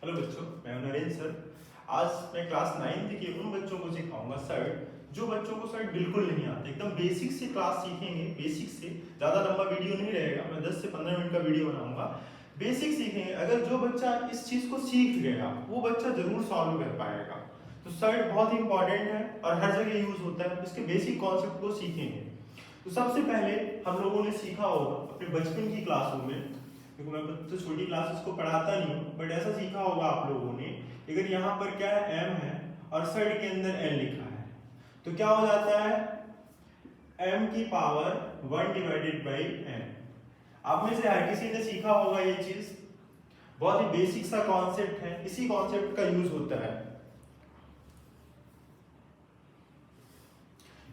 Hello बच्चों, मैं हूं नरेंद्र सर। आज मैं क्लास 9th के उन बच्चों को सिखाऊंगा सर्ट जो बच्चों को सर्ट बिल्कुल नहीं आते। एकदम बेसिक से क्लास सीखेंगे। बेसिक से ज़्यादा लंबा वीडियो नहीं रहेगा, मैं 10 से 15 मिनट का वीडियो बनाऊंगा। बेसिक सीखेंगे। अगर जो बच्चा इस चीज़ को सीख गया वो बच्चा जरूर सॉल्व कर पाएगा। तो सर्ट बहुत ही इंपॉर्टेंट है और हर जगह यूज होता है। इसके बेसिक कॉन्सेप्ट को सीखेंगे। तो सबसे पहले हम लोगों ने सीखा होगा अपने बचपन की क्लासों में, क्योंकि मैं तो छोटी क्लासेस को पढ़ाता नहीं हूँ, बट ऐसा सीखा होगा आप लोगों ने। अगर यहाँ पर क्या है, m है और सर्ट के अंदर n लिखा है, तो क्या हो जाता है, m की पावर 1 डिवाइडेड बाई n। आप में से हर किसी ने सीखा होगा ये चीज। बहुत ही बेसिक सा कॉन्सेप्ट है, इसी कॉन्सेप्ट का यूज होता है।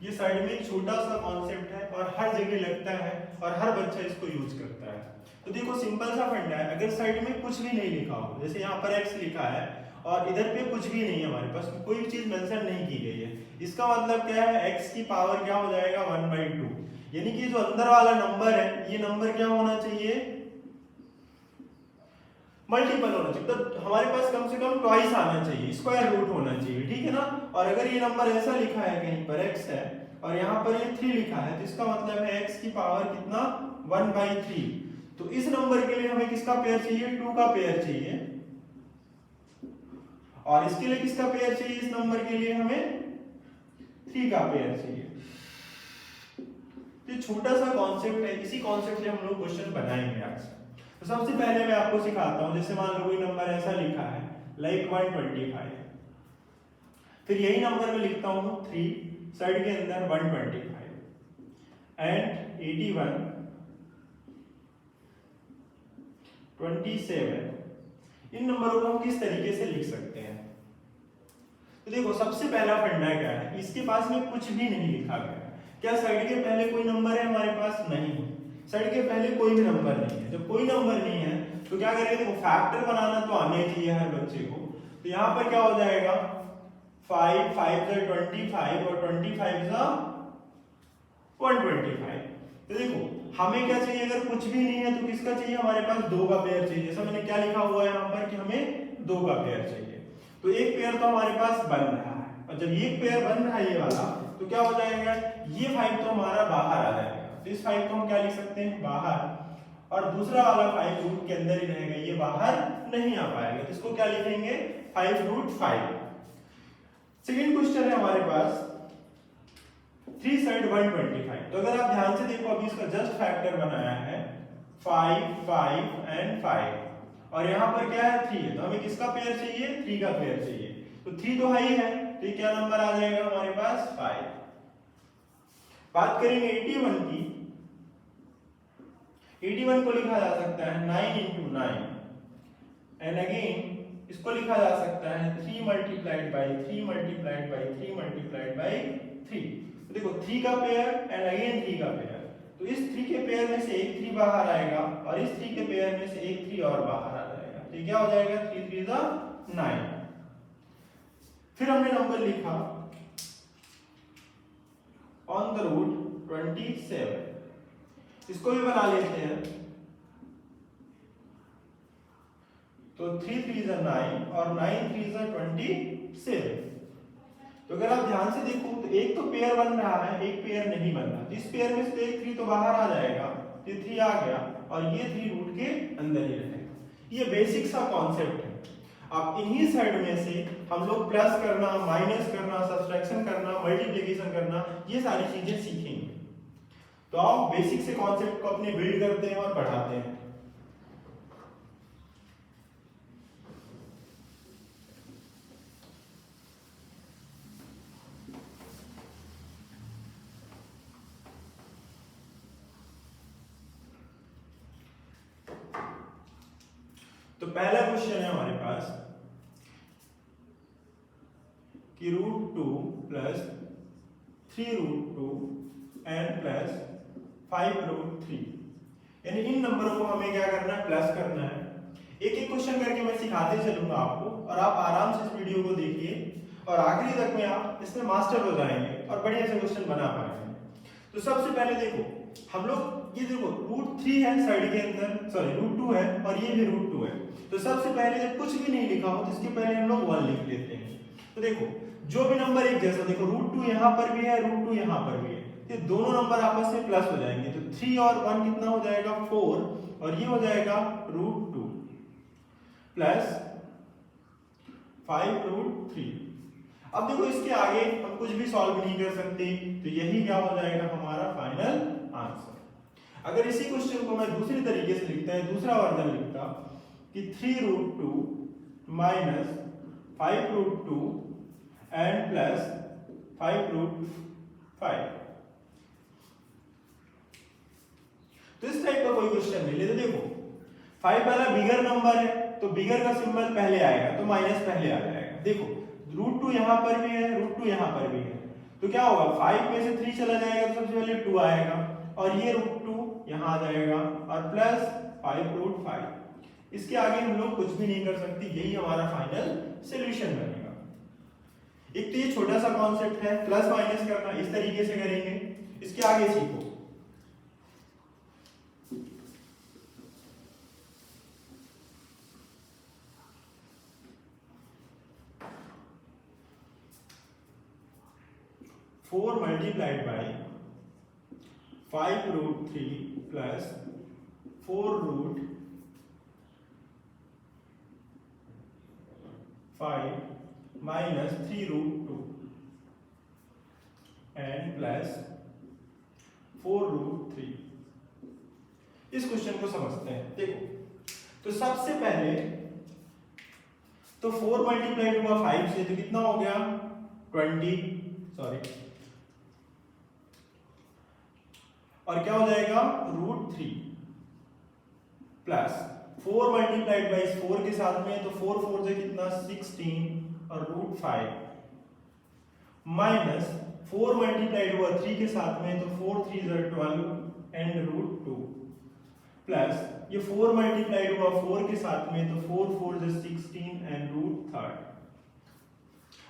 ये साइड में एक छोटा सा कॉन्सेप्ट है और हर जगह लगता है और हर बच्चा इसको यूज करता है। तो देखो सिंपल सा फंडा है। अगर साइड में कुछ भी नहीं लिखा हो, जैसे यहाँ पर x लिखा है और इधर पे कुछ भी नहीं है, हमारे पास कोई चीज मेंशन नहीं की गई है, इसका मतलब क्या है, x की पावर क्या हो जाएगा 1/2। यानी कि जो अंदर वाला नंबर है, ये नंबर क्या होना चाहिए, मल्टीपल होना चाहिए। तो हमारे पास कम से कम ट्वाइस आना चाहिए, स्क्वायर रूट होना चाहिए, ठीक है ना। और अगर ये नंबर ऐसा लिखा है, कहीं पर x है और यहाँ पर ये 3 लिखा है, तो इसका मतलब है x की पावर कितना 1/3। तो इस नंबर के लिए हमें किसका पेयर चाहिए, 2 का पेयर चाहिए। और इसके लिए किसका पेयर चाहिए, इस नंबर के लिए हमें 3 का पेयर चाहिए। तो छोटा सा कॉन्सेप्ट है, इसी कॉन्सेप्ट से हम लोग क्वेश्चन बनाएंगे आज। तो सबसे पहले मैं आपको सिखाता हूं। जैसे मान लो कोई नंबर ऐसा लिखा है लाइक 125, फिर यही नंबर में लिखता हूं 3, साइड के अंदर 125 एंड 81 27। इन नंबरों को हम किस तरीके से लिख सकते हैं। तो देखो सबसे पहला फंडा क्या है, इसके पास में कुछ भी नहीं लिखा गया। क्या साइड के पहले कोई नंबर है हमारे पास, नहीं। साइड के पहले कोई भी नंबर नहीं है। जब कोई नंबर नहीं है तो क्या करेंगे, देखो फैक्टर बनाना तो आना ही चाहिए हर बच्चे को। तो यहाँ पर क्या हो जाएगा, 5 5 25 और 25 125। तो देखो हमें क्या चाहिए, अगर कुछ भी नहीं है तो किसका चाहिए, हमारे पास 2 का पेयर चाहिए। जैसा मैंने क्या लिखा हुआ है यहाँ पर कि हमें 2 का पेयर चाहिए। तो एक पेयर तो हमारे पास बन रहा है, और जब एक पेयर बन रहा है ये वाला, तो क्या हो जाएगा, ये 5 तो हमारा बाहर आ जाएगा। तो इस 5 को हम क्या लिख सकते हैं, बाहर। और दूसरा वाला 5 रूट के अंदर ही रहेगा, ये बाहर नहीं आ पाएगा। तो इसको क्या लिखेंगे, 5√5। सेकेंड क्वेश्चन है हमारे पास 3 साइड 125। तो अगर आप ध्यान से देखो, अभी इसका जस्ट फैक्टर बनाया है 5 5 एंड 5, और यहाँ पर क्या है 3 है, तो हमें किसका पेयर चाहिए, 3 का पेयर चाहिए। तो 3 तो हाई है, तो ये क्या नंबर आ जाएगा हमारे पास 5। बात करेंगे 81 की। 81 को लिखा जा सकता है 9 × 9 एंड अगेन इसको लिखा जा सकता है 3 multiplied by 3 multiplied by 3 multiplied by 3। तो देखो 3 का पेयर एंड अगेन 3 का पेयर। तो इस 3 के पेयर में से एक 3 बाहर आएगा और इस 3 के पेयर में से एक 3 और बाहर आ जाएगा। तो क्या हो जाएगा, 3 3 9। फिर हमने नंबर लिखा ऑन द रूट 27। इसको भी बना लेते हैं। तो 3 3 9 और 9 3 27। तो अगर आप ध्यान से देखो तो एक तो पेयर बन रहा है, एक पेयर नहीं बन रहा। तो इस पेयर में से एक 3 तो बाहर आ जाएगा, तो 3 आ गया और ये 3 रूट के अंदर ही रहेगा। ये बेसिक सा कॉन्सेप्ट है। अब इन्हीं साइड में से हम लोग प्लस करना, माइनस करना, सब्ट्रैक्शन करना, मल्टीप्लिकेशन करना, ये सारी चीजें सीखेंगे। तो आप बेसिक से कॉन्सेप्ट को अपने बिल्ड करते हैं और पढ़ाते हैं। तो पहला क्वेश्चन है हमारे पास कि √2 प्लस 3√2 एंड प्लस 5√3, यानी इन नंबरों को हमें क्या करना है, प्लस करना है। एक एक क्वेश्चन करके मैं सिखाते चलूंगा आपको, और आप आराम से इस वीडियो को देखिए और आखिरी तक में आप इसमें मास्टर हो जाएंगे और बढ़िया से क्वेश्चन बना पाएंगे। तो सबसे पहले देखो हम लोग ये देखो √3 है साइड के अंदर, सॉरी √2 है और ये भी √2 है। तो सबसे पहले जब कुछ भी नहीं लिखा हो तो इसके पहले हम लोग 1 लिख लेते हैं। तो देखो जो भी नंबर एक जैसा, देखो √2 यहाँ पर भी है, √2 यहाँ पर भी है, ये दोनों नंबर आपस में प्लस हो जाएंगे। तो 3 और 1 कितना हो जाएगा 4, और ये हो जाएगा √2 प्लस 5√3। अब देखो इसके आगे हम कुछ भी सॉल्व नहीं कर सकते, तो यही क्या हो जाएगा हमारा फाइनल आंसर। अगर इसी क्वेश्चन को मैं दूसरी तरीके से लिखता है, दूसरा वर्जन लिखता कि 3√2 माइनस 5√2 एंड प्लस 5√5, तो इस टाइप का कोई क्वेश्चन मिले तो देखो 5 वाला बिगर नंबर है तो बिगर का सिंबल पहले आएगा, तो माइनस पहले आ जाएगा। देखो √2 यहाँ पर भी है, √2 यहाँ पर भी है, तो क्या होगा 5 में से 3 चला जाएगा तो सबसे पहले 2 आएगा, और ये √2 यहाँ आ जाएगा, और प्लस 5√5। इसके आगे हम लोग कुछ भी नहीं कर सकते, यही हमारा फाइनल सॉल्यूशन बनेगा। एक तो ये छोटा सा कॉन्सेप्ट है प्लस माइनस करना, इस तरीके से करेंगे। इसके आगे सीखो 4 multiplied by 5√3 plus 4√5 minus 3√2 and plus 4√3। इस क्वेश्चन को समझते हैं। देखो तो सबसे पहले तो 4 मल्टीप्लाइड हुआ 5 से, तो कितना हो गया 20, सॉरी, और क्या हो जाएगा √3 प्लस 4 मल्टीप्लाइड बाई 4 के साथ में, तो 4 4 से कितना 16 और √5 माइनस 4 मल्टीप्लाइड हुआ 3 के साथ में, तो 4 3 12 एंड √2 प्लस ये 4 मल्टीप्लाइड हुआ 4 के साथ में, तो 4 4 16 एंड √3।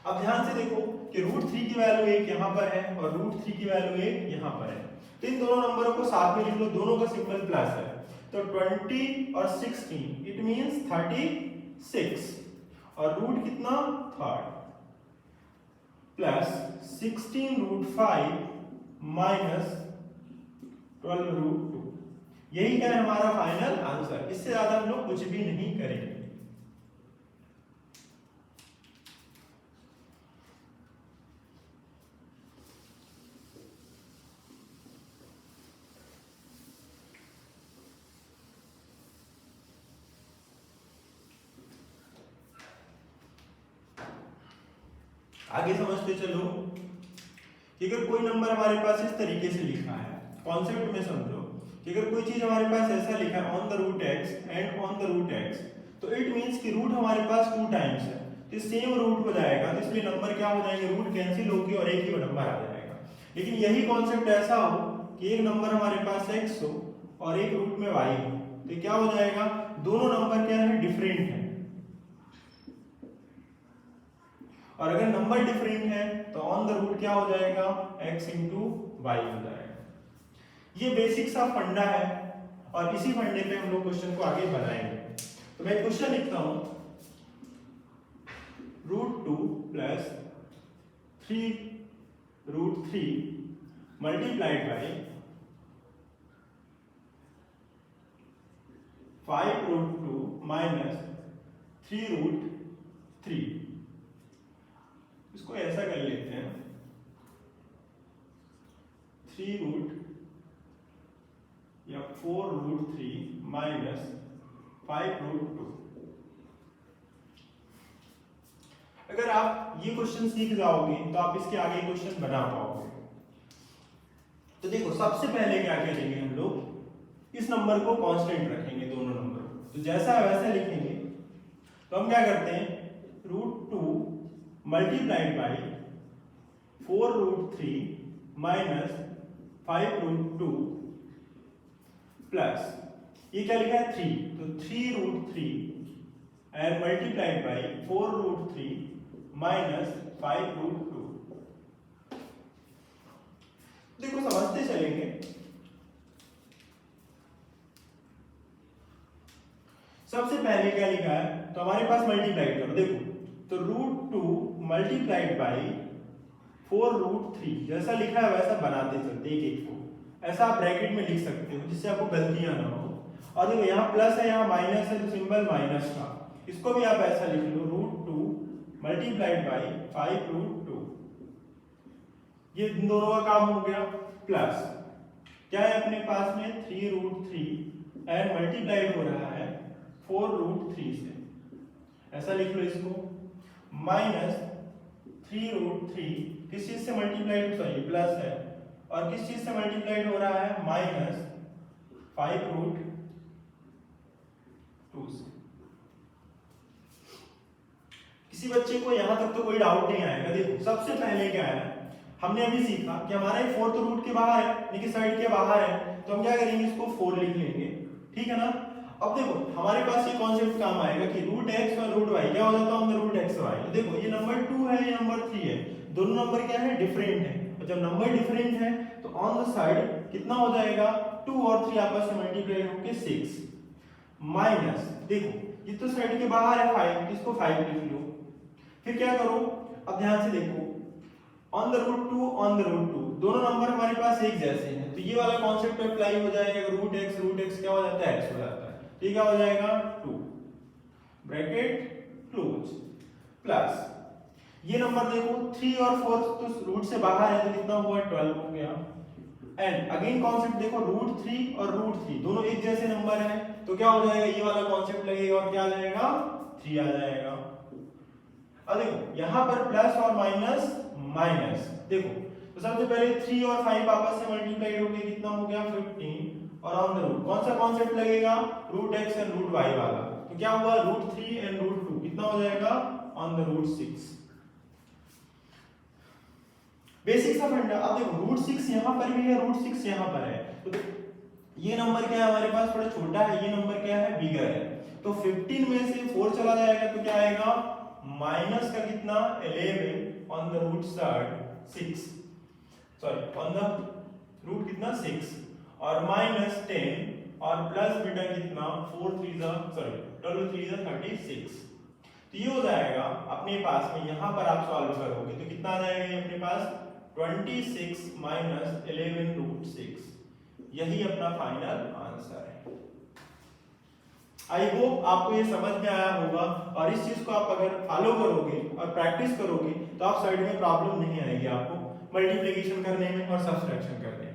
अब ध्यान से देखो कि √3 की वैल्यू 1 यहाँ पर है और √3 की वैल्यू 1 यहाँ पर है, तो इन दोनों नंबरों को साथ में लिख लो, दोनों का सिंबल प्लस है, तो 20 और 16 इट मींस 36, और रूट कितना 3 प्लस 16√5 माइनस 12√2। यही क्या है हमारा फाइनल आंसर। इससे ज्यादा हम लोग कुछ भी नहीं करेंगे। आगे समझते चलो कि अगर कोई नंबर हमारे पास इस तरीके से लिखा है, कॉन्सेप्ट में समझो कि अगर कोई चीज हमारे पास ऐसा लिखा है on the root x and on the root x, तो इट मींस कि रूट हमारे पास 2 टाइम्स है, तो सेम रूट हो जाएगा, तो इसलिए नंबर क्या हो जाएंगे, रूट कैंसिल होगी और एक ही नंबर आ जाएगा। लेकिन यही कॉन्सेप्ट ऐसा हो कि एक नंबर हमारे पास x हो और एक रूट में y हो, तो क्या हो जाएगा, दोनों नंबर क्या है डिफरेंट है, और अगर नंबर डिफरेंट है तो ऑन द रूट क्या हो जाएगा x इंटू वाई हो जाएगा। ये बेसिक सा फंडा है और इसी फंडे पे हम लोग क्वेश्चन को आगे बढ़ाएंगे। तो मैं क्वेश्चन लिखता हूं √2 प्लस 3√3 मल्टीप्लाइड बाई 5√2 माइनस 3√3। इसको ऐसा कर लेते हैं 3 या 4√3 माइनस 5√2। अगर आप ये क्वेश्चन सीख जाओगे तो आप इसके आगे क्वेश्चन बना पाओगे। तो देखो सबसे पहले क्या करेंगे हम लोग, इस नंबर को कांस्टेंट रखेंगे, दोनों नंबर तो जैसा है वैसा लिखेंगे। तो हम क्या करते हैं √2 मल्टीप्लाइड बाई 4√3 माइनस 5√2 प्लस ये क्या लिखा है 3, तो 3√3 एंड मल्टीप्लाइड बाई 4√3 माइनस 5√2। देखो समझते चलेंगे सबसे पहले क्या लिखा है, तो हमारे पास मल्टीप्लाई करो, देखो तो √2 मल्टीप्लाइड बाई 4√3 जैसा लिखा है वैसा बनाते चलते एक एक को, ऐसा आप ब्रैकेट में लिख सकते हो जिससे आपको गलतियां ना हो। और देखो यहाँ प्लस है यहाँ माइनस है तो सिंबल माइनस का, इसको भी आप ऐसा लिख लो √2 मल्टीप्लाइड बाई 5√2, ये इन दोनों का काम हो गया। प्लस क्या है अपने पास में 3√3 एंड मल्टीप्लाइड हो रहा है 4√3 से, ऐसा लिख लो इसको, माइनस 3√3 किस चीज से मल्टीप्लाइड, सॉरी प्लस है, और किस चीज से मल्टीप्लाइड हो रहा है, माइनस 5√2 से। किसी बच्चे को यहां तक तो कोई डाउट नहीं आएगा। देखो सबसे पहले क्या है, हमने अभी सीखा कि हमारा फोर्थ रूट के बाहर है, लेकिन साइड के बाहर है, तो हम क्या करेंगे, इसको 4 लिख लेंगे, ठीक है ना। अब देखो हमारे पास ये कॉन्सेप्ट काम आएगा कि √x और √y क्या हो जाता है, √xy। देखो ये नंबर 2 है, ये नंबर 3 है, दोनों नंबर क्या है, डिफरेंट है, और जब नंबर डिफरेंट है तो ऑन द साइड कितना हो जाएगा, 2 और 3 आपस में मल्टीप्लाई होकर 6, माइनस देखो ये तो साइड के बाहर है 5, इसको 5 लिख लो। फिर क्या करो, अब ध्यान से देखो, ऑन द √2 ऑन द √2 दोनों नंबर हमारे पास एक जैसे हैं, तो ये वाला कॉन्सेप्ट अप्लाई हो जाएगा, √x क्या हो जाता है, x हो जाता है, ठीक है, हो जाएगा 2 ब्रैकेट क्लोज, प्लस ये नंबर देखो 3 और 4 तो रूट से बाहर है, तो कितना हुआ, 12 हो गया। एंड अगेन कॉन्सेप्ट देखो √3 और √3 दोनों एक जैसे नंबर हैं, तो क्या हो जाएगा, ये वाला कॉन्सेप्ट लगेगा और क्या आ जाएगा, 3 आ जाएगा। अब देखो यहाँ पर प्लस और माइनस माइनस, देखो तो सबसे पहले 3 और 5 आपस में मल्टीप्लाई हो गए, कितना हो गया 15, और ऑन द रूट कौन सा कॉन्सेप्ट लगेगा, √x एंड √y वाला, तो क्या हुआ √3 एंड √2 कितना हो जाएगा, ऑन द √6। बेसिक सा फंडा। अब देखो √6 यहाँ पर भी है, √6 यहाँ पर है, तो ये नंबर क्या है हमारे पास, थोड़ा छोटा है, ये नंबर क्या है, बिगर है, तो 15 में से 4 चला जाएगा तो क्या आएगा, माइनस का कितना 11 on the root 6, sorry on the root कितना 6, और माइनस 10 और प्लस बेटा कितना 4 3 सॉरी 12 3 36, तो ये हो जाएगा अपने पास में, यहां पर आप सॉल्व करोगे तो कितना आ जाएगा, ये अपने पास 26 माइनस 11√6, यही अपना फाइनल आंसर है। आई होप आपको ये समझ में आया होगा, और इस चीज को आप अगर फॉलो करोगे और प्रैक्टिस करोगे तो आप साइड में प्रॉब्लम नहीं आएगी आपको मल्टीप्लिकेशन करने में और सब्सट्रैक्शन करने में।